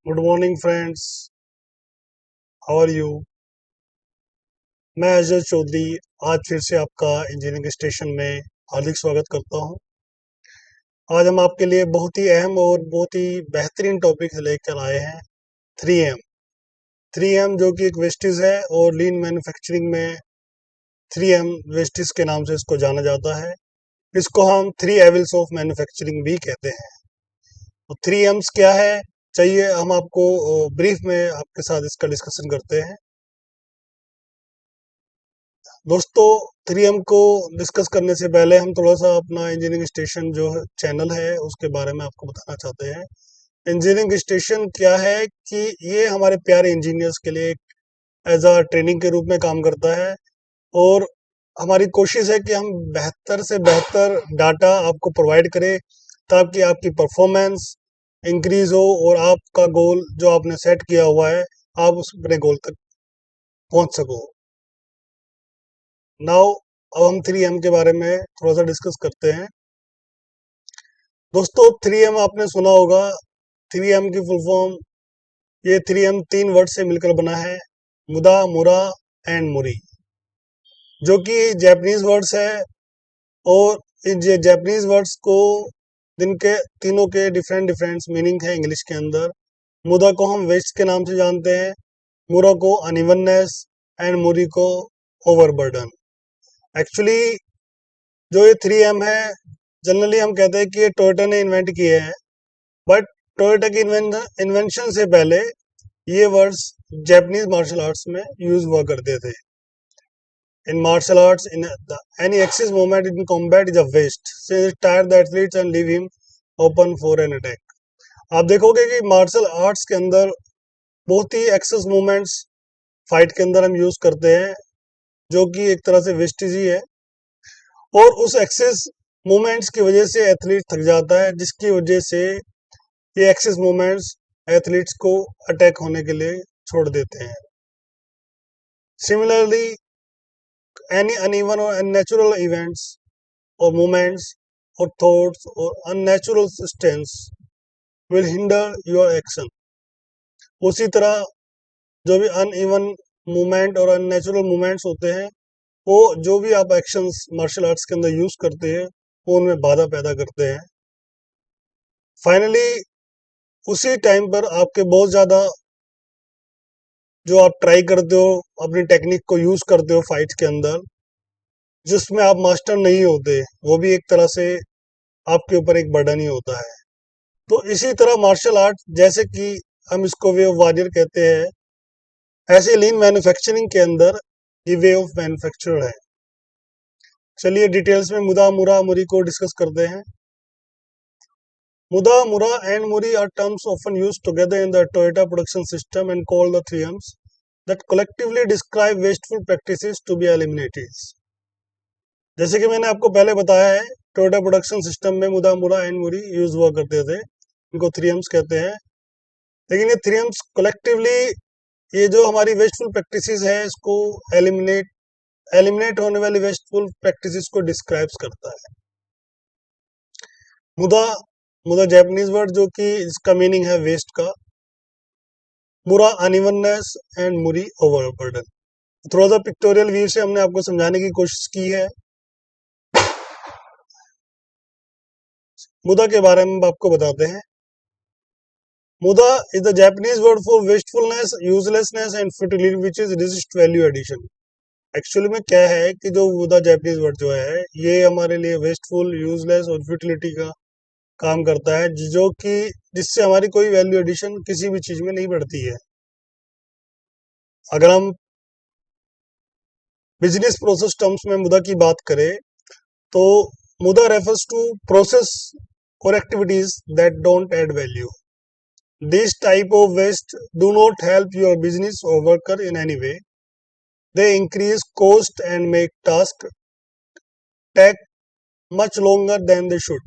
Good morning friends, how are you. मैं अजय चौधरी आज फिर से आपका इंजीनियरिंग स्टेशन में हार्दिक स्वागत करता हूं। आज हम आपके लिए बहुत ही अहम और बहुत ही बेहतरीन टॉपिक लेकर आए हैं। 3M। 3M जो कि एक वेस्टिज है और लीन मैन्युफैक्चरिंग में 3M वेस्टिज के नाम से इसको जाना जाता है। इसको हम 3 एविल्स ऑफ मैन्युफैक्चरिंग भी कहते हैं। तो 3Ms क्या है, चाहिए हम आपको ब्रीफ में आपके साथ इसका डिस्कशन करते हैं। दोस्तों, 3M को डिस्कस करने से पहले हम थोड़ा सा अपना इंजीनियरिंग स्टेशन जो है चैनल है उसके बारे में आपको बताना चाहते हैं। इंजीनियरिंग स्टेशन क्या है कि ये हमारे प्यारे इंजीनियर्स के लिए एज अ ट्रेनिंग के रूप में काम करता है और हमारी कोशिश है कि हम बेहतर से बेहतर डाटा आपको प्रोवाइड करें ताकि आपकी परफॉर्मेंस इंक्रीज हो और आपका गोल जो आपने सेट किया हुआ है आप उस अपने गोल तक पहुंच सको। नाउ अब हम 3M के बारे में थोड़ा सा डिस्कस करते हैं। दोस्तों, 3M आपने सुना होगा। 3M की फुल फॉर्म, ये 3M 3 वर्ड से मिलकर बना है, मुदा, मुरा एंड मुरी, जो कि जैपनीज वर्ड्स है। और इन जैपनीज वर्ड्स को दिन के तीनों के डिफरेंट डिफरेंट मीनिंग है इंग्लिश के अंदर। मुदा को हम वेस्ट के नाम से जानते हैं, मुरा को अनइवननेस एंड मुरी को ओवरबर्डन। एक्चुअली जो ये 3M है, जनरली हम कहते हैं कि ये टोयोटा ने इन्वेंट किए हैं, बट टोयोटा की इन्वेंशन से पहले ये वर्ड्स जापानीज मार्शल आर्ट्स में यूज हुआ करते थे। In martial arts, in any excess movement in combat is a waste से tire the athletes and leave him open for an attack. आप देखोगे कि मार्शल आर्ट्स के अंदर बहुत ही एक्सेस मूवमेंट्स फाइट के अंदर हम यूज करते हैं, जो कि एक तरह से वेस्टेज ही है। और उस एक्सेस मूवमेंट्स की वजह से एथलीट थक जाता है, जिसकी वजह से ये एक्सेस मूवमेंट्स एथलीट्स को अटैक होने के लिए छोड़ देते हैं। सिमिलरली, एनी अनइवन और अननेचुरल इवेंट्स और मूवमेंट्स और थॉट्स और unnatural stance will hinder your action. उसी तरह जो भी अनइवन मूवमेंट और अननेचुरल मूवमेंट्स होते हैं, वो जो भी आप एक्शंस मार्शल आर्ट्स के अंदर यूज करते हैं वो उनमें बाधा पैदा करते हैं। फाइनली उसी टाइम पर आपके बहुत ज्यादा जो आप ट्राई करते हो, अपनी टेक्निक को यूज करते हो फाइट के अंदर, जिसमें आप मास्टर नहीं होते, वो भी एक तरह से आपके ऊपर एक बर्डन ही होता है। तो इसी तरह मार्शल आर्ट, जैसे कि हम इसको वे ऑफ वारियर कहते हैं, ऐसे लीन मैन्युफैक्चरिंग के अंदर ये वे ऑफ मैन्युफैक्चर है। चलिए डिटेल्स में मुदा, मुरा, मुरी को डिस्कस करते हैं। Muda, mura and muri are terms often used together in the Toyota production system and called the 3Ms that collectively describe wasteful practices to be eliminated. जैसे कि मैंने आपको पहले बताया है, टोयोटा प्रोडक्शन सिस्टम में मुदा, मुरा एंड मुरी यूज हुआ करते थे। इनको 3Ms कहते हैं। लेकिन ये 3Ms कलेक्टिवली ये जो हमारी वेस्टफुल प्रैक्टिसेस है, इसको एलिमिनेट होने वाली वेस्टफुल प्रैक्टिसेस को डिस्क्राइब्स करता है। मुदा, मुदा जापानीज वर्ड जो कि इसका मीनिंग है वेस्ट का, मुरा अनइवननेस एंड मुरी ओवरबर्डन। थोड़ा सा पिक्टोरियल व्यू से हमने आपको समझाने की कोशिश की है। मुदा के बारे में आपको बताते हैं। मुदा is the Japanese word for wastefulness, uselessness and futility, which is resist value addition. Actually में क्या है कि जो मुदा जापानीज वर्ड जो है, ये हमारे लिए वेस्टफुल, यूजलेस और फ्यूटिलिटी का काम करता है, जो कि जिससे हमारी कोई वैल्यू एडिशन किसी भी चीज में नहीं बढ़ती है। अगर हम बिजनेस प्रोसेस टर्म्स में मुदा की बात करें, तो मुदा रेफर्स टू प्रोसेस और activities that don't add value. This type of waste do not help your business or worker in any way. They increase cost and make tasks take much longer than they should.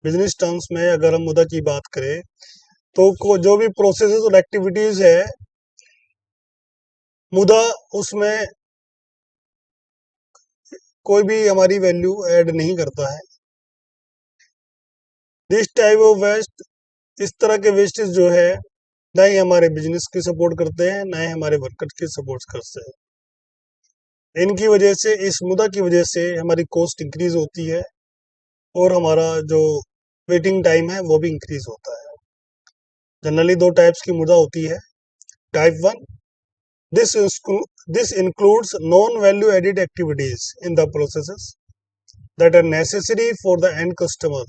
Business terms में अगर हम मुद्दा की बात करें, तो जो भी प्रोसेसेस और एक्टिविटीज है, मुद्दा उसमें कोई भी हमारी वैल्यू ऐड नहीं करता है। दिस टाइप ऑफ वेस्ट इस तरह के वेस्टेज जो है ना ही हमारे बिजनेस की सपोर्ट करते हैं, ना ही हमारे वर्कर की सपोर्ट करते हैं। इनकी वजह से, इस मुद्दा की वजह से हमारी कॉस्ट इंक्रीज होती है और हमारा जो वेटिंग टाइम है वो भी इंक्रीज होता है। जनरली दो टाइप्स की मुद्दा होती है। Type one, this this includes non-value added activities in the processes that are necessary for the end customer.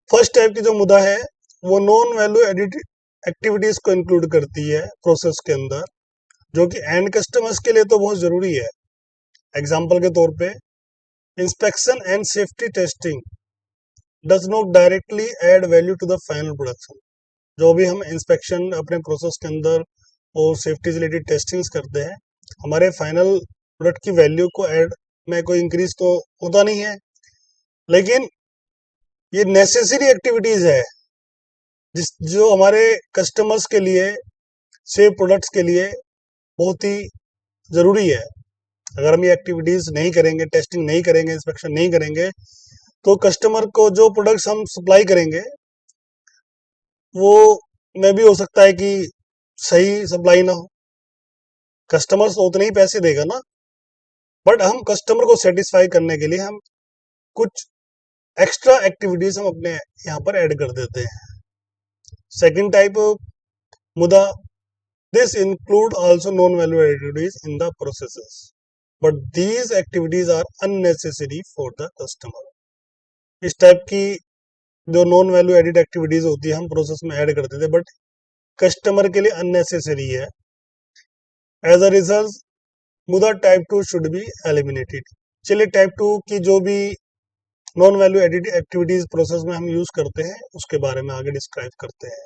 First type की जो मुद्दा है वो नॉन वैल्यू एडिड एक्टिविटीज को इंक्लूड करती है प्रोसेस के अंदर, जो कि एंड कस्टमर्स के लिए तो बहुत जरूरी है। एग्जांपल के तौर पे, inspection and safety testing does not directly add value to the final production. जो भी हम इंस्पेक्शन अपने प्रोसेस के अंदर और सेफ्टी से रिलेटेड टेस्टिंग्स करते हैं, हमारे फाइनल प्रोडक्ट की वैल्यू को ऐड में कोई इंक्रीज तो होता नहीं है, लेकिन ये नेसेसरी एक्टिविटीज है जो हमारे कस्टमर्स के लिए, सेफ प्रोडक्ट्स के लिए बहुत ही जरूरी है। अगर हम ये एक्टिविटीज नहीं करेंगे, टेस्टिंग नहीं करेंगे, इंस्पेक्शन नहीं करेंगे, तो कस्टमर को जो प्रोडक्ट्स हम सप्लाई करेंगे वो में भी हो सकता है कि सही सप्लाई ना हो। कस्टमर तो उतने ही पैसे देगा ना, बट हम कस्टमर को सेटिस्फाई करने के लिए हम कुछ एक्स्ट्रा एक्टिविटीज हम अपने यहाँ पर ऐड कर देते हैं। Second type muda, this include also non value activities in the processes but these activities are unnecessary for the customer. इस टाइप की जो नॉन वैल्यू एडिड एक्टिविटीज होती है हम प्रोसेस में ऐड करते थे, बट कस्टमर के लिए अननेसेसरी है। एज अ रिजल्ट, मुद्दा टाइप 2 शुड बी एलिमिनेटेड। चलिए टाइप 2 की जो भी non value added activities process में हम यूज करते हैं उसके बारे में आगे डिस्क्राइब करते हैं।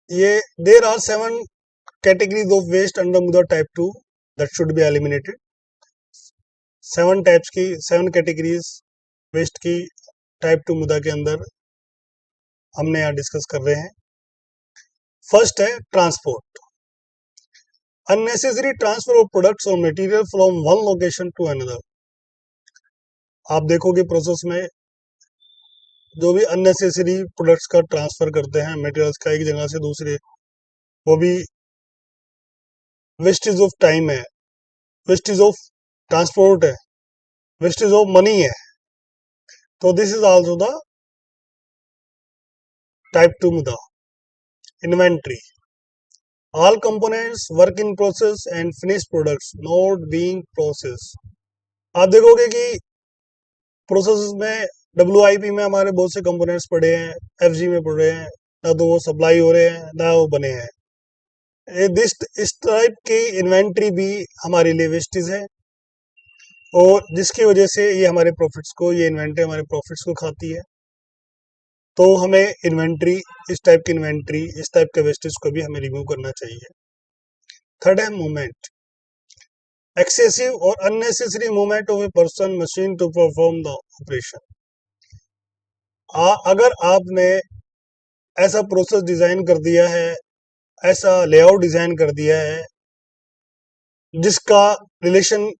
ये there are 7 categories of waste under muda type 2 that should be eliminated. 7 types की, 7 कैटेगरीज वेस्ट की टाइप 2 मुद्दा के अंदर हमने यहाँ डिस्कस कर रहे हैं। फर्स्ट है transport, unnecessary transfer of products और material from one location to another. आप देखोगे प्रोसेस में जो भी अननेसेसरी प्रोडक्ट्स का ट्रांसफर करते हैं, मटेरियल्स का एक जगह से दूसरे, वो भी वेस्टेज ऑफ टाइम है, वेस्टेज ऑफ ट्रांसपोर्ट है, वेस्टेज ऑफ मनी है। तो this is also the type 2 मुद्दा। Inventory, all components work in process and finished products not being processed। आप देखोगे कि प्रोसेस में WIP में हमारे बहुत से कंपोनेंट्स पड़े हैं, FG में पड़े हैं, ना तो वो सप्लाई हो रहे हैं ना वो बने हैं। इस टाइप की इन्वेंट्री भी हमारे लिए वेस्टेज है और जिसकी वजह से ये हमारे प्रॉफिट्स को, ये इन्वेंट्री हमारे प्रॉफिट्स को खाती है। तो हमें इन्वेंट्री, इस टाइप की इन्वेंट्री, इस टाइप के वेस्टेज को भी हमें रिमूव करना चाहिए। थर्ड है मूवमेंट, एक्सेसिव और unnecessary movement of a person machine to perform the operation. अगर आपने ऐसा प्रोसेस डिजाइन कर दिया है, ऐसा लेआउट डिजाइन कर दिया है जिसका रिलेशन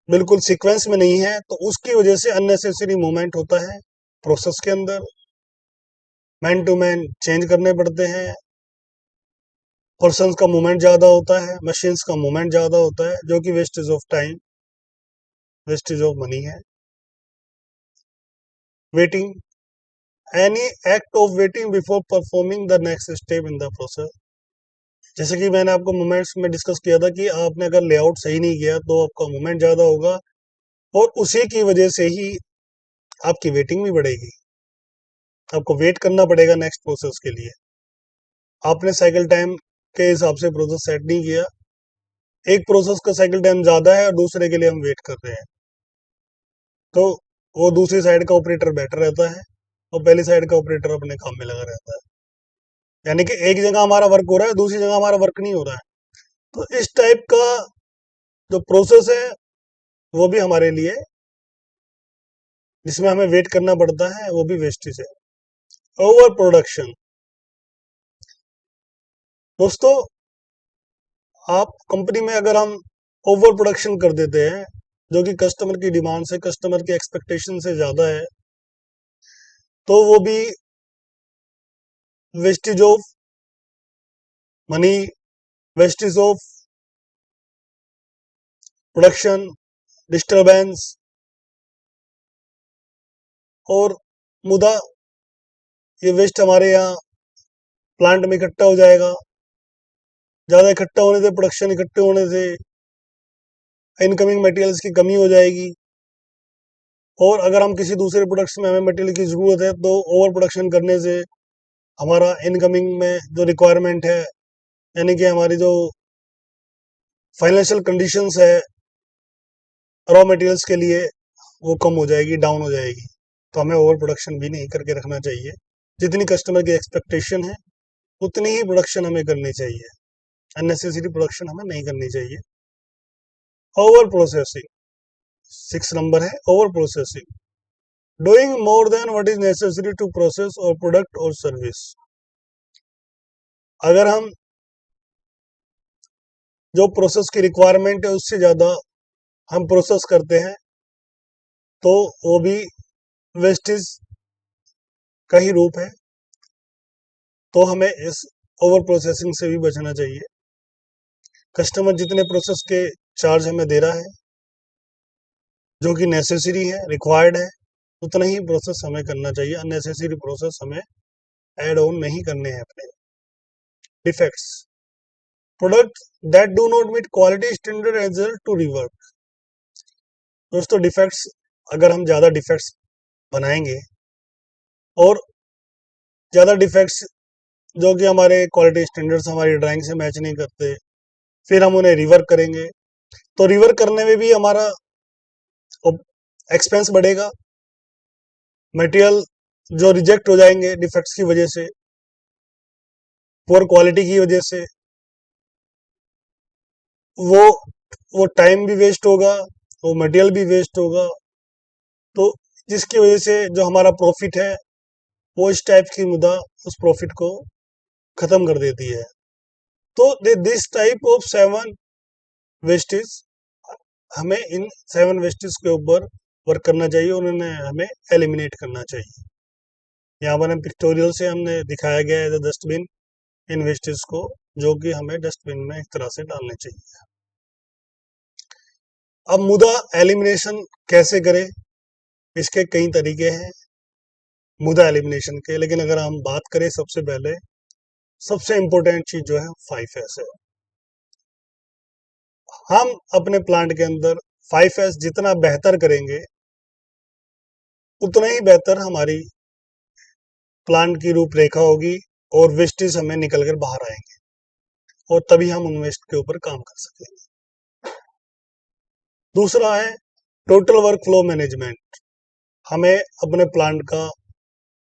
बिल्कुल सीक्वेंस में नहीं है, तो उसकी वजह से अननेसेसरी मूवमेंट होता है प्रोसेस के अंदर। मैन टू मैन चेंज करने पड़ते हैं, पर्सन का मूवमेंट ज्यादा होता है, मशीन्स का मूवमेंट ज्यादा होता है, जो कि wastage of time, wastage of money है। Waiting, any act of waiting before performing the next step in the process. जैसे कि मैंने आपको मूवमेंट्स में डिस्कस किया था कि आपने अगर लेआउट सही नहीं किया तो आपका मूवमेंट ज्यादा होगा और उसी की वजह से ही आपकी वेटिंग भी बढ़ेगी। आपको वेट करना पड़ेगा नेक्स्ट प्रोसेस के लिए। आपने साइकिल टाइम के हिसाब से प्रोसेस सेट नहीं किया, एक प्रोसेस का साइकिल टाइम ज्यादा है और दूसरे के लिए हम वेट कर रहे हैं, तो वो दूसरी साइड का ऑपरेटर बेटर रहता है और पहली साइड का ऑपरेटर अपने काम में लगा रहता है। यानी कि एक जगह हमारा वर्क हो रहा है, दूसरी जगह हमारा वर्क नहीं हो रहा है। तो इस टाइप का जो प्रोसेस है वो भी हमारे लिए, जिसमें हमें वेट करना पड़ता है, वो भी वेस्टेज है। ओवर प्रोडक्शन, दोस्तों आप कंपनी में अगर हम ओवर प्रोडक्शन कर देते हैं जो कि कस्टमर की डिमांड से, कस्टमर की एक्सपेक्टेशन से ज़्यादा है, तो वो भी wastage of money, wastage of production, disturbance और मुदा, ये वेस्ट हमारे यहाँ प्लांट में इकट्ठा हो जाएगा। ज़्यादा इकट्ठा होने से, प्रोडक्शन इकट्ठे होने से इनकमिंग मटेरियल्स की कमी हो जाएगी, और अगर हम किसी दूसरे प्रोडक्ट्स में हमें मटेरियल की ज़रूरत है तो ओवर प्रोडक्शन करने से हमारा इनकमिंग में जो रिक्वायरमेंट है, यानी कि हमारी जो फाइनेंशियल कंडीशंस है रॉ मटेरियल्स के लिए, वो कम हो जाएगी, डाउन हो जाएगी। तो हमें ओवर प्रोडक्शन भी नहीं करके रखना चाहिए। जितनी कस्टमर की एक्सपेक्टेशन है उतनी ही प्रोडक्शन हमें करनी चाहिए, अननेसेसरी प्रोडक्शन हमें नहीं करनी चाहिए। ओवर प्रोसेसिंग, 6 नंबर है over processing, doing more than what is necessary to process or product or service. अगर हम जो प्रोसेस की रिक्वायरमेंट है उससे ज़्यादा हम प्रोसेस करते हैं तो वो भी वेस्टेज का ही रूप है। तो हमें इस ओवर प्रोसेसिंग से भी बचना चाहिए। कस्टमर जितने प्रोसेस के चार्ज हमें दे रहा है, जो कि नेसेसरी है, रिक्वायर्ड है, उतना ही प्रोसेस हमें करना चाहिए। अननेसेसरी प्रोसेस हमें ऐड ऑन नहीं करने हैं अपने। Defects, product that do not meet quality standard as to rework. दोस्तों, डिफेक्ट्स, अगर हम ज़्यादा डिफेक्ट्स बनाएंगे और ज़्यादा डिफेक्ट्स जो कि हमारे क्वालिटी स्टैंडर्ड्स हमारी ड्राइंग से मैच नहीं करते, फिर हम उन्हें रिवर्क करेंगे, तो रिवर्क करने में भी हमारा एक्सपेंस बढ़ेगा। मटेरियल जो रिजेक्ट हो जाएंगे डिफेक्ट्स की वजह से, पुअर क्वालिटी की वजह से, वो वो टाइम भी वेस्ट होगा, वो मटेरियल भी वेस्ट होगा, तो जिसकी वजह से जो हमारा प्रॉफिट है वो इस टाइप की मुद्दा उस प्रॉफिट को खत्म कर देती है। तो दिस टाइप ऑफ 7 वेस्टेज, हमें इन 7 वेस्टेज के ऊपर वर्क करना चाहिए और उन्हें हमें एलिमिनेट करना चाहिए। यहाँ पर हम पिक्टोरियल से हमने दिखाया गया है डस्टबिन, इन वेस्टेज को, जो कि हमें डस्टबिन में एक तरह से डालने चाहिए। अब मुद्दा एलिमिनेशन कैसे करें, इसके कई तरीके हैं मुद्दा एलिमिनेशन के, लेकिन अगर हम बात करें सबसे पहले, सबसे इंपॉर्टेंट चीज जो है 5S है। हम अपने प्लांट के अंदर 5S जितना बेहतर करेंगे उतना ही बेहतर हमारी प्लांट की रूपरेखा होगी और वेस्टेज हमें निकल कर बाहर आएंगे, और तभी हम उन वेस्ट के ऊपर काम कर सकेंगे। दूसरा है टोटल वर्क फ्लो मैनेजमेंट। हमें अपने प्लांट का,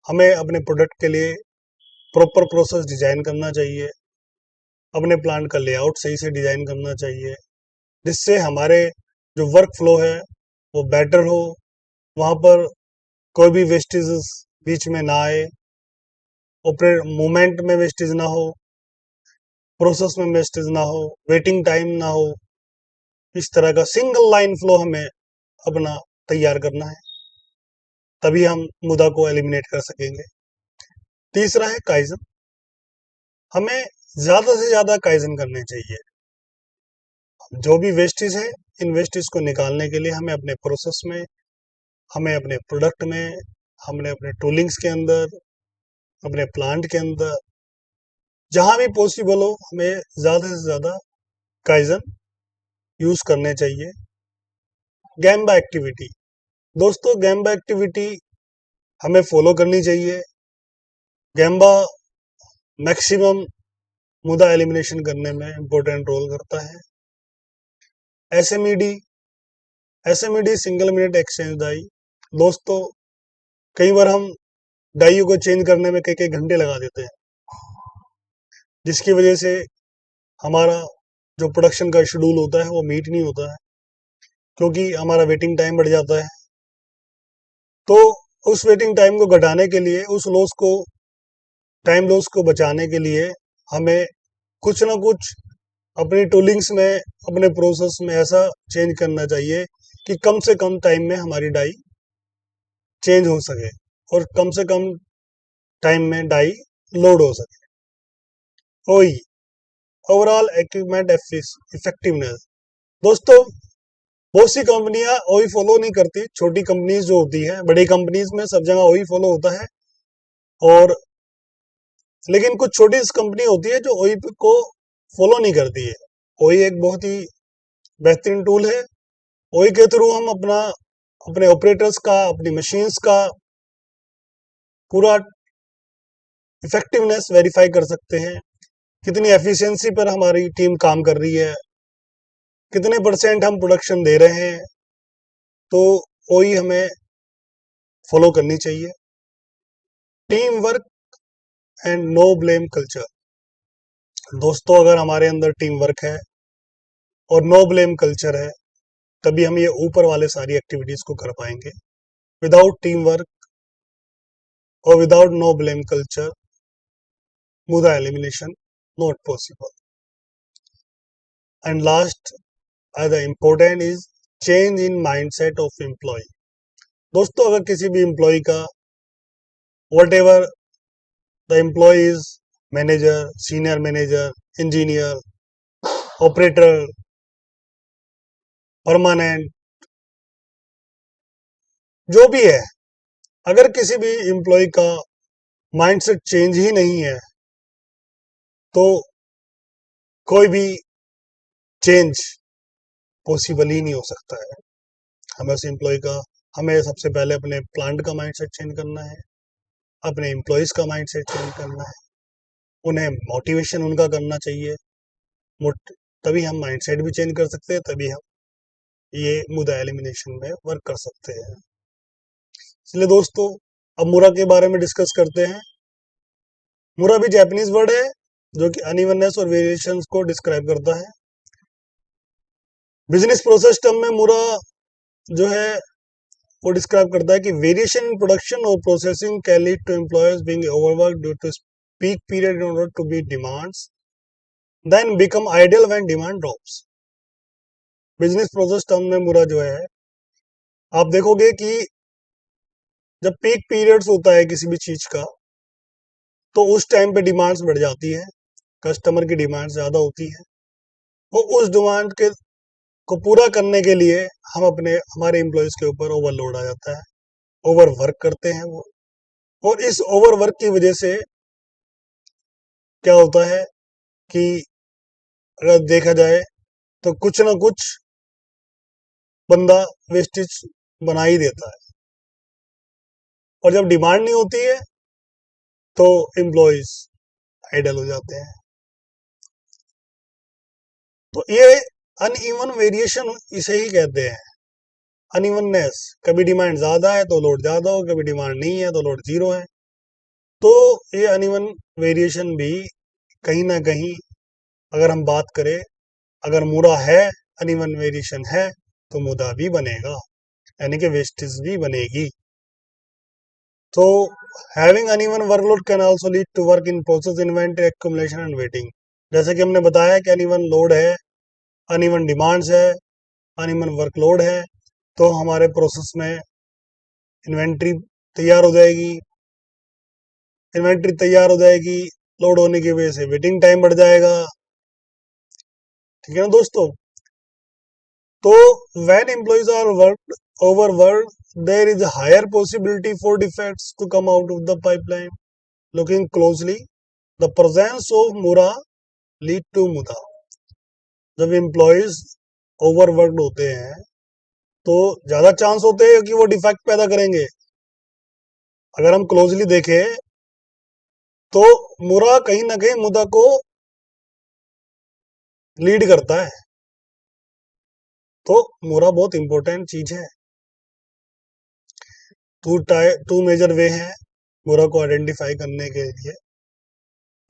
हमें अपने प्रोडक्ट के लिए प्रॉपर प्रोसेस डिजाइन करना चाहिए, अपने प्लांट का लेआउट सही से डिजाइन करना चाहिए, जिससे हमारे जो वर्क फ्लो है वो बेटर हो, वहाँ पर कोई भी वेस्टेज बीच में ना आए, ऑपरेट मूवमेंट में वेस्टेज ना हो, प्रोसेस में वेस्टेज ना हो, वेटिंग टाइम ना हो। इस तरह का सिंगल लाइन फ्लो हमें अपना तैयार करना है, तभी हम मुद्दा को एलिमिनेट कर सकेंगे। तीसरा है काइजन। हमें ज्यादा से ज्यादा काइजन करने चाहिए। जो भी वेस्टेज है, इन वेस्टेज को निकालने के लिए हमें अपने प्रोसेस में, हमें अपने प्रोडक्ट में, हमने अपने टूलिंग्स के अंदर, अपने प्लांट के अंदर, जहां भी पॉसिबल हो, हमें ज्यादा से ज्यादा काइजन यूज करने चाहिए। गैम्बा एक्टिविटी, दोस्तों गैम्बा एक्टिविटी हमें फॉलो करनी चाहिए। गैम्बा मैक्सिमम मुद्दा एलिमिनेशन करने में इंपॉर्टेंट रोल करता है। एसएमईडी, एसएमईडी सिंगल मिनट एक्सचेंज डाई। दोस्तों, कई बार हम डाइयों को चेंज करने में कई कई घंटे लगा देते हैं, जिसकी वजह से हमारा जो प्रोडक्शन का शेड्यूल होता है वो मीट नहीं होता है, क्योंकि हमारा वेटिंग टाइम बढ़ जाता है। तो उस वेटिंग टाइम को घटाने के लिए, उस लॉस को, टाइम लॉस को बचाने के लिए हमें कुछ ना कुछ अपनी टूलिंग्स में, अपने प्रोसेस में ऐसा चेंज करना चाहिए कि कम से कम टाइम में हमारी डाई चेंज हो सके और कम से कम टाइम में डाई लोड हो सके। ओई, ओवरऑल इक्विपमेंट इफेक्टिवनेस। दोस्तों, बहुत सी कंपनियां ओई फॉलो नहीं करती, छोटी कंपनीज जो होती है, बड़ी कंपनीज में सब जगह ओई फॉलो होता है, और लेकिन कुछ छोटी कंपनी होती है जो ओई को फॉलो नहीं करती है। ओई एक बहुत ही बेहतरीन टूल है। ओई के थ्रू हम अपने ऑपरेटर्स का, अपनी मशीन्स का पूरा इफेक्टिवनेस वेरीफाई कर सकते हैं, कितनी एफिशिएंसी पर हमारी टीम काम कर रही है, कितने परसेंट हम प्रोडक्शन दे रहे हैं। तो ओई हमें फॉलो करनी चाहिए। Team work and no blame culture. दोस्तों, अगर हमारे अंदर टीम वर्क है और नो ब्लेम कल्चर है, तभी हम ये ऊपर वाले सारी एक्टिविटीज को कर पाएंगे। विदाउट टीम वर्क और without no blame culture, muda elimination not possible. And last, the important is change in mindset of employ. दोस्तों, अगर किसी भी एम्प्लॉय का whatever the employ is, manager, senior manager, engineer, operator, permanent, जो भी है, अगर किसी भी एम्प्लॉय का माइंडसेट चेंज ही नहीं है तो कोई भी चेंज पॉसिबल ही नहीं हो सकता है। हमें उस एम्प्लॉय का हमें सबसे पहले अपने प्लांट का माइंडसेट चेंज करना है, अपने एम्प्लॉयज का माइंडसेट चेंज करना है, उन्हें मोटिवेशन उनका करना चाहिए। तभी हम माइंडसेट भी चेंज कर सकते हैं, तभी हम ये मुद्दा एलिमिनेशन में वर्क कर सकते हैं। इसलिए दोस्तों, अब मुरा के बारे में डिस्कस करते हैं। मुरा भी जापानीज वर्ड है जो कि अनइवननेस और वेरिएशंस को डिस्क्राइब करता है। बिजनेस प्रोसेस टर्म में मुरा जो है वो डिस्क्राइब करता है कि वेरिएशन इन प्रोडक्शन और processing can lead to employers being overwork due to peak period in order to meet demands, then become ideal when demand drops. Business process term में mura जो है, आप देखोगे कि जब पीक पीरियड्स होता है किसी भी चीज का, तो उस टाइम पे डिमांड्स बढ़ जाती है, कस्टमर की डिमांड ज्यादा होती है, वो उस डिमांड के को पूरा करने के लिए हमारे एम्प्लॉयज के ऊपर ओवरलोड आ जाता है, ओवर वर्क करते हैं वो। और इस ओवर वर्क की वजह से क्या होता है कि अगर देखा जाए तो कुछ ना कुछ बंदा वेस्टेज बना ही देता है, और जब डिमांड नहीं होती है तो एम्प्लॉयज आइडल हो जाते हैं। तो ये अनइवन वेरिएशन इसे ही कहते हैं, अनइवननेस। कभी डिमांड ज्यादा है तो लोड ज्यादा हो, कभी डिमांड नहीं है तो लोड जीरो है। तो ये अनइवन वेरिएशन भी कहीं ना कहीं, अगर हम बात करें, अगर मुरा है, अनइवन वेरिएशन है, तो मुदा भी बनेगा, यानी कि वेस्टेज भी बनेगी। तो having uneven workload can also lead to work in process inventory accumulation and waiting. जैसे कि हमने बताया कि अनइवन लोड है, अनइवन डिमांड्स है, अनइवन वर्कलोड है, तो हमारे प्रोसेस में इन्वेंट्री तैयार हो जाएगी, लोड होने की वजह से वेटिंग टाइम बढ़ जाएगा। ठीक है ना दोस्तों? तो when employees are overworked, there is a higher possibility for defects to come out of the pipeline. Looking closely, the presence of Mura lead to Muda. जब एम्प्लॉयज ओवरवर्कड होते हैं तो ज्यादा चांस होते हैं कि वो डिफेक्ट पैदा करेंगे। अगर हम क्लोजली देखें तो मुरा कहीं ना कहीं मुदा को लीड करता है। तो मुरा बहुत इंपॉर्टेंट चीज है। टू मेजर वे हैं मुरा को आइडेंटिफाई करने के लिए: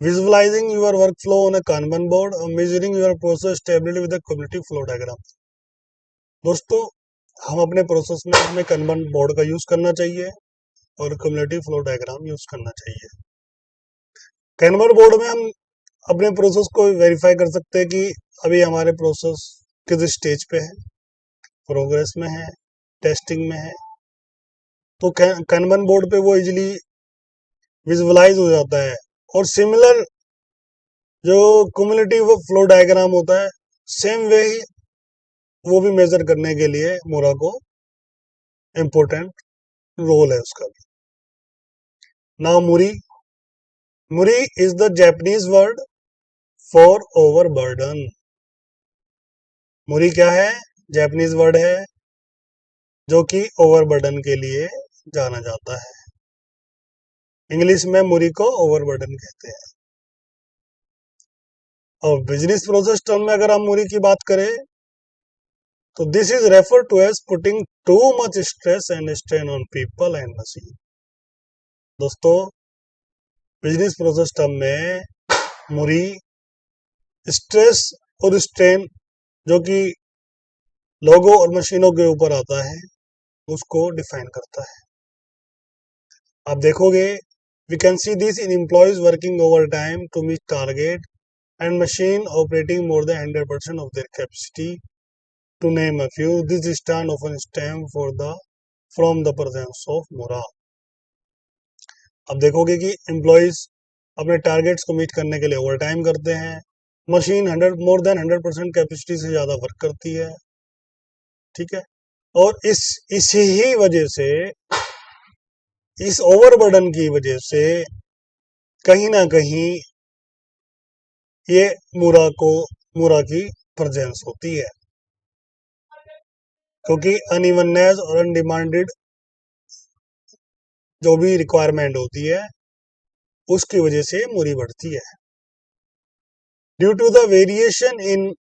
visualizing your work flow on a kanban board और measuring your process stability with a community flow diagram. दोस्तों, हम अपने प्रोसेस में हमें कानबन बोर्ड का यूज करना चाहिए और कम्युनिटी फ्लो डायग्राम यूज करना चाहिए। कानबन बोर्ड में हम अपने प्रोसेस को वेरीफाई कर सकते हैं कि अभी हमारे प्रोसेस किस स्टेज पे है, प्रोग्रेस में है, टेस्टिंग में है। तो कैनवन बोर्ड पे वो इजीली विजुअलाइज हो जाता है। और सिमिलर जो क्युमुलेटिव फ्लो डायग्राम होता है, सेम वे ही वो भी मेजर करने के लिए मोरा को इम्पोर्टेंट रोल है उसका भी। Now muri, muri is the Japanese word for overburden. Muri क्या है? जापानीज वर्ड है जो कि ओवरबर्डन के लिए जाना जाता है। इंग्लिश में मुरी को ओवरबर्डन कहते हैं। और बिजनेस प्रोसेस टर्म में अगर हम मुरी की बात करें तो this is refer to as putting too much stress and strain on people and machine. दोस्तों, बिजनेस प्रोसेस टर्म में मुरी स्ट्रेस और स्ट्रेन जो कि लोगों और मशीनों के ऊपर आता है उसको डिफाइन करता है। आप देखोगे, we can see this in employees working over time to meet target and machine operating more than 100% of their capacity, to name a few. This stand often stem from the presence of Mura. अब देखोगे कि employees अपने targets को meet करने के लिए over time करते हैं, मशीन 100% कैपेसिटी से ज्यादा वर्क करती है, ठीक है। और इसी ही वजह से, इस ओवरबर्डन की वजह से कहीं ना कहीं ये मुरा की प्रेजेंस होती है, क्योंकि अनइवननेस और अनडिमांडेड जो भी रिक्वायरमेंट होती है उसकी वजह से मुरी बढ़ती है। Due to the variation in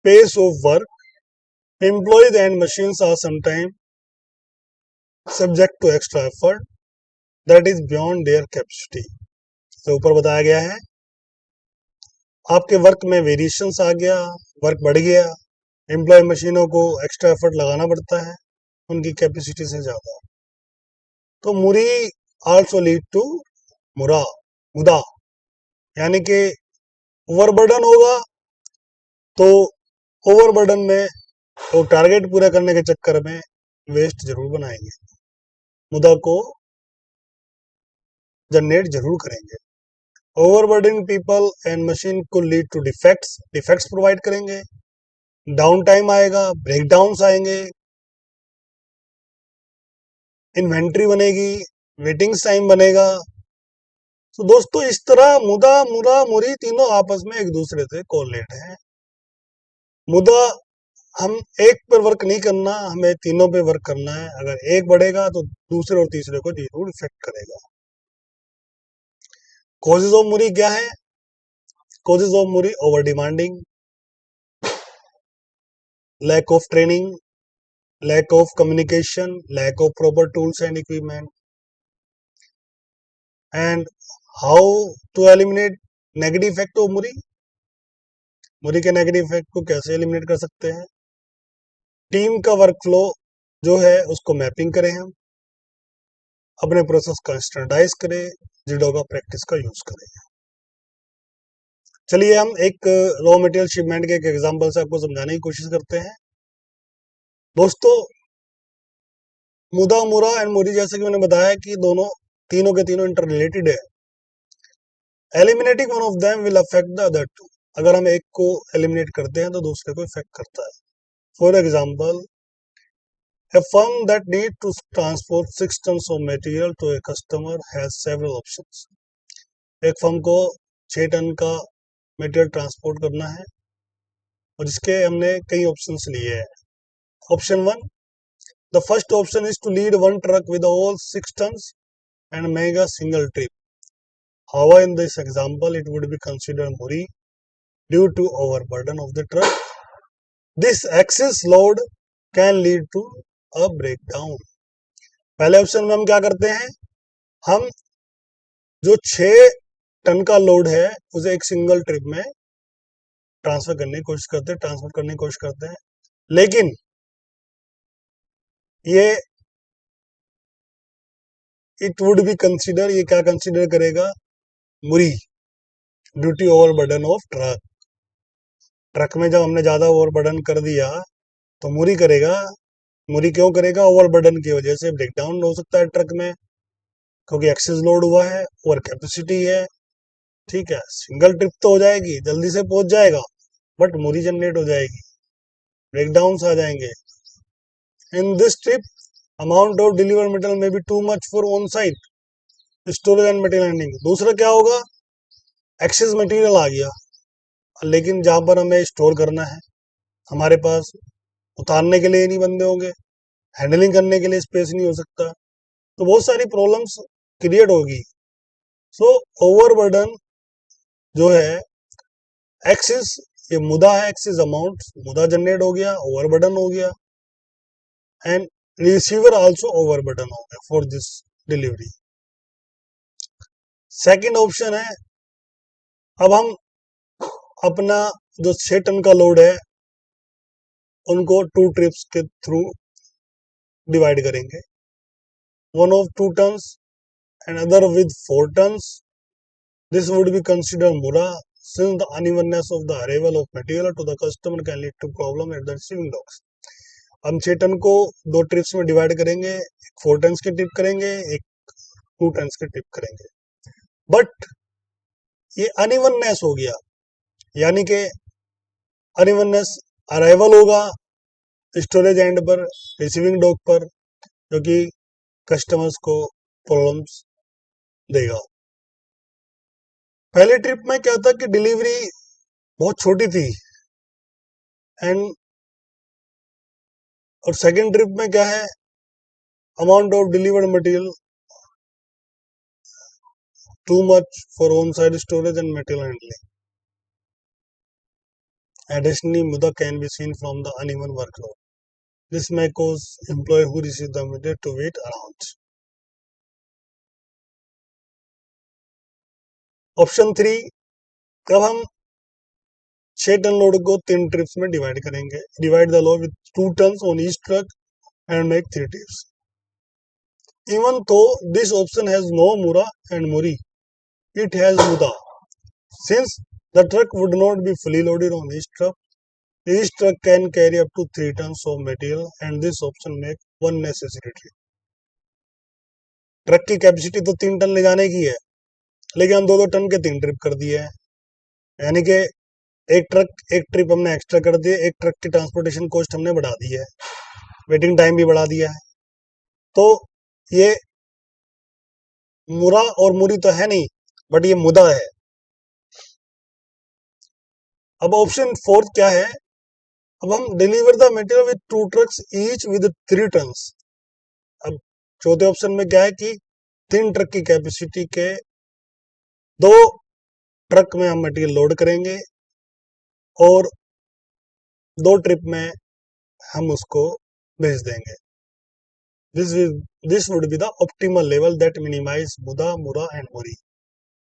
pace of work, employees and machines are sometime subject to extra effort that is beyond their capacity. तो ऊपर बताया गया है, आपके वर्क में वेरिएशंस आ गया, वर्क बढ़ गया, एम्प्लॉय मशीनों को एक्स्ट्रा एफर्ट लगाना पड़ता है उनकी कैपेसिटी से ज्यादा। तो मुरी आल्सो लीड टू मुदा, यानी कि ओवरबर्डन होगा तो ओवरबर्डन में वो टारगेट पूरा करने के चक्कर में वेस्ट जरूर बनाएंगे, मुदा को जनरेट जरूर करेंगे। ओवरबर्डन पीपल एंड मशीन को लीड टू डिफेक्ट्स प्रोवाइड करेंगे, डाउन टाइम आएगा, ब्रेकडाउन्स आएंगे, इन्वेंट्री बनेगी, वेटिंग टाइम बनेगा। तो दोस्तों, इस तरह मुरी तीनों आपस में एक दूसरे से कोरिलेट है। मुदा हम एक पर वर्क नहीं करना, हमें तीनों पे वर्क करना है। अगर एक बढ़ेगा तो दूसरे और तीसरे को जरूर इफेक्ट करेगा। कॉजेज ऑफ मुरी क्या है? Causes of muri: over demanding, lack of training, lack of communication, lack of proper tools and equipment. And how to eliminate negative effect of मुरी? मुरी के नेगेटिव इफेक्ट को कैसे एलिमिनेट कर सकते हैं? Team का workflow जो है उसको मैपिंग करें, हम अपने प्रोसेस का स्टैंडर्डाइज करें, जिडो का प्रैक्टिस का यूज करें। चलिए हम एक रॉ मटेरियल शिपमेंट के एक एग्जांपल से आपको समझाने की कोशिश करते हैं। दोस्तों, मुरा एंड मुरी, जैसे कि मैंने बताया कि तीनों के तीनों इंटर रिलेटेड है। Eliminating one of them will affect the other two. अगर हम एक को एलिमिनेट करते हैं तो दूसरे को इफेक्ट करता है। For example, a firm that need to transport 6 tons of material to a customer has several options. एक फर्म को 6 टन का मटेरियल ट्रांसपोर्ट करना है और इसके हमने कई ऑप्शंस लिए हैं। Option 1, the first option is to lead one truck with all 6 tons and make a single trip. However, in this example, it would be considered muri due to overburden of the truck. This excess load can lead to a breakdown. पहले option में हम क्या करते हैं, हम जो 6 ton का load है उसे एक सिंगल ट्रिप में ट्रांसफर करने की कोशिश करते हैं, लेकिन ये इट वुड बी कंसिडर, ये क्या कंसिडर करेगा? Muri due to overburden of truck. Truck में जब हमने ज्यादा ओवरबर्डन कर दिया तो मुरी करेगा। मुरी क्यों करेगा? ओवरबर्डन की वजह से ब्रेकडाउन हो सकता है ट्रक में, क्योंकि एक्सेस लोड हुआ है, ओवर कैपेसिटी है। ठीक है, सिंगल ट्रिप तो हो जाएगी, जल्दी से पहुंच जाएगा, बट मुरी जनरेट हो जाएगी, ब्रेकडाउन आ जाएंगे। In this trip amount of deliver metal may be too much for on site storage and material handling. दूसरा क्या होगा? एक्सेस मटेरियल आ गया, लेकिन जहां पर हमें स्टोर करना है, हमारे पास उतारने के लिए नहीं बंदे होंगे, हैंडलिंग करने के लिए स्पेस नहीं हो सकता, तो बहुत सारी प्रॉब्लम्स क्रिएट होगी। सो ओवरबर्डन जो है, एक्सेस, ये मुदा है, एक्सेस अमाउंट मुदा जनरेट हो गया, ओवरबर्डन हो गया, एंड रिसीवर आल्सो ओवरबर्डन हो गया for this delivery. Second option है, अब हम अपना जो 6 टन का लोड है उनको 2 ट्रिप्स के थ्रू डिवाइड करेंगे, one of 2 tons and other with 4 tons. This would be considered Mura, since the unevenness of the arrival of material to the customer can lead to problem at the receiving docks. हम 6 ton को 2 trips में divide करेंगे, एक 4 ton की trip करेंगे, एक 2 ton की trip करेंगे, बट ये अनइवननेस हो गया, यानी कि अनइवननेस अराइवल होगा स्टोरेज एंड पर, रिसीविंग डॉक पर, जो कि कस्टमर्स को प्रॉब्लम्स देगा। पहले ट्रिप में क्या था कि डिलीवरी बहुत छोटी थी, एंड और सेकंड ट्रिप में क्या है, amount of delivered material to much for on side storage and material handling. Additionally, Muda can be seen from the uneven workload. This may cause employee who receive the material to wait around. Option 3, कब हम 6 ton load को 3 trips में divide करेंगे, divide the load with 2 tons on each truck and make 3 trips. Even though this option has no Mura and Muri, it has Muda, since the truck would not be fully loaded on each truck. Each truck can carry up to 3 tons of material, and this option make one necessary trip. Truck की capacity तो 3 ton ले जाने की है, लेकिन हम 2-2 ton के 3 trip कर दिए हैं, यानी कि एक ट्रिप हमने एक्स्ट्रा कर दिए, एक ट्रक की ट्रांसपोर्टेशन कॉस्ट हमने बढ़ा दी है, वेटिंग टाइम भी बढ़ा दिया है। तो ये मुरा और मुरी तो है नहीं, बट ये मुदा है। अब ऑप्शन 4 क्या है, अब हम deliver the material with 2 trucks each with 3 tons. अब चौथे ऑप्शन में क्या है कि 3 ट्रक की कैपेसिटी के 2 ट्रक में हम मटेरियल लोड करेंगे और 2 ट्रिप में हम उसको भेज देंगे। This would be the optimal level that minimize muda, mura and मुरी।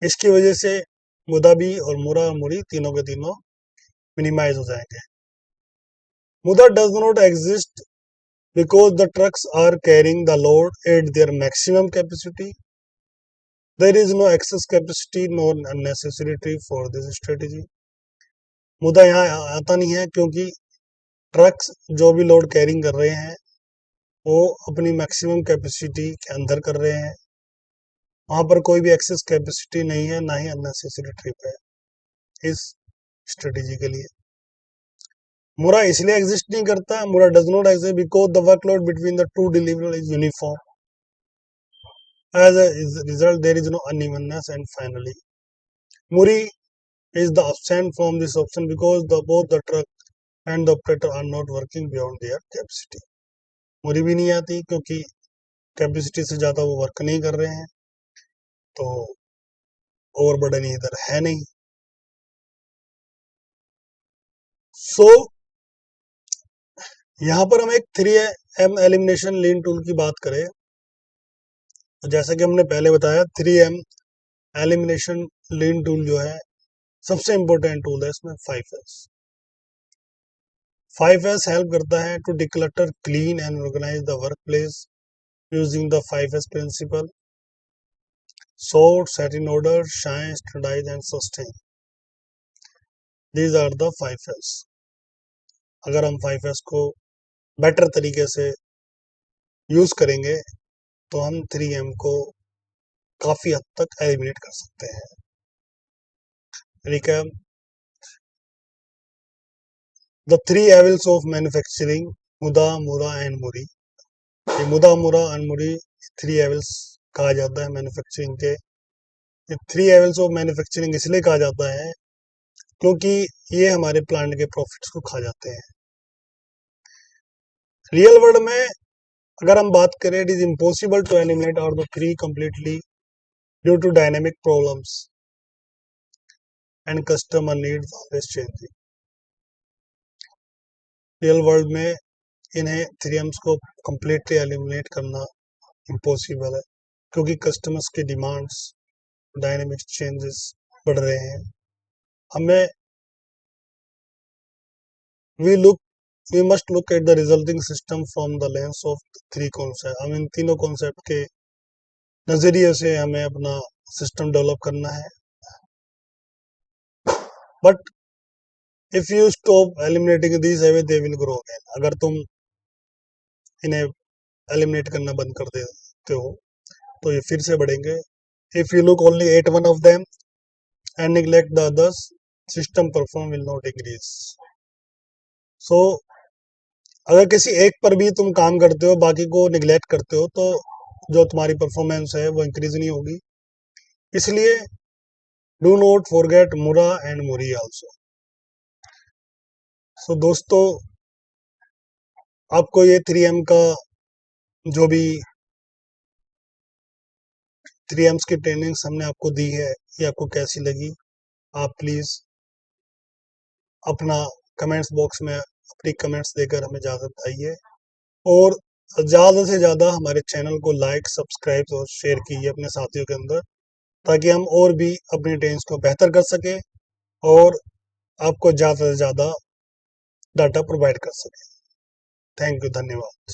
इसकी वजह से मुदा भी और मुरा और मुरी तीनों के तीनों मिनिमाइज हो जाएंगे। मुदा does not exist because the trucks are carrying the load at their maximum capacity. There is no excess capacity nor unnecessary trip for this strategy. मुद्दा यहाँ आता नहीं है, क्योंकि ट्रक्स जो भी लोड कैरिंग कर रहे हैं वो अपनी मैक्सिमम कैपेसिटी के अंदर कर रहे हैं, वहां पर कोई भी एक्सेस कैपेसिटी नहीं है, ना ही अननेसेसरी ट्रिप है इस स्ट्रेटेजी के लिए। मुरा इसलिए एग्जिस्ट नहीं करता, मुरा does not exist because the workload between the two delivery is uniform. As a result, there is no unevenness. And finally, Muri is the absent from this option because both the truck and the operator are not working beyond their capacity. Muri भी नहीं आती क्योंकि capacity से ज़्यादा वो work नहीं कर रहे हैं, तो ओवरबर्डन इधर है नहीं। सो यहाँ पर हम एक 3M एलिमिनेशन लीन टूल की बात करें, तो जैसा कि हमने पहले बताया 3M एलिमिनेशन लीन टूल जो है सबसे इंपॉर्टेंट टूल है, इसमें 5S। 5S हेल्प करता है to declutter, clean and organize the work place using the 5S principle: sort, set in order, shine, standardize and sustain. These are the 5S. अगर हम 5S को बेटर तरीके से use करेंगे तो हम 3M को काफी हद तक एलिमिनेट कर सकते हैं। ठीक है, the three evils of manufacturing, मुदा, मुरा एंड मुरी। ये मुदा, mura and Muri three evils कहा जाता है मैन्युफैक्चरिंग के। ये थ्री एविल्स ऑफ मैन्युफैक्चरिंग इसलिए कहा जाता है क्योंकि ये हमारे प्लांट के प्रॉफिट्स को खा जाते हैं। रियल वर्ल्ड में अगर हम बात करें, it is impossible to eliminate out the three completely due to dynamic problems and customer needs always changing. Real world में इन्हें थ्रीएम्स को कंप्लीटली एलिमिनेट करना इम्पॉसिबल है क्योंकि कस्टमर्स के डिमांड्स, डायनेमिक चेंजेस बढ़ रहे हैं। हमें we must look at the resulting system from the lens of three concept. हम इन तीनों कॉन्सेप्ट के नजरिए से हमें अपना सिस्टम डेवलप करना है। But if you stop eliminating these away they will grow again. अगर तुम इन्हें एलिमिनेट करना बंद कर देते हो तो ये फिर से बढ़ेंगे। If you look only at one of them and neglect the others, system perform will not increase. So अगर किसी एक पर भी तुम काम करते हो, बाकी को निग्लेक्ट करते हो, तो जो तुम्हारी परफॉर्मेंस है वो इंक्रीज नहीं होगी। इसलिए डू नॉट फॉरगेट मुरा एंड मुरी आल्सो। सो दोस्तों, आपको ये 3M का जो भी 3Ms की ट्रेनिंग्स हमने आपको दी है, ये आपको कैसी लगी? आप प्लीज अपना कमेंट्स बॉक्स में अपनी कमेंट्स देकर हमें ज़्यादा बताइए और ज़्यादा से ज़्यादा हमारे चैनल को लाइक, सब्सक्राइब और शेयर कीजिए अपने साथियों के अंदर, ताकि हम और भी अपनी ट्रेनिंग्स को बेहतर कर सकें और आपको ज़्यादा से ज़्यादा डाटा प्रोवाइड कर सकें। थैंक यू, धन्यवाद।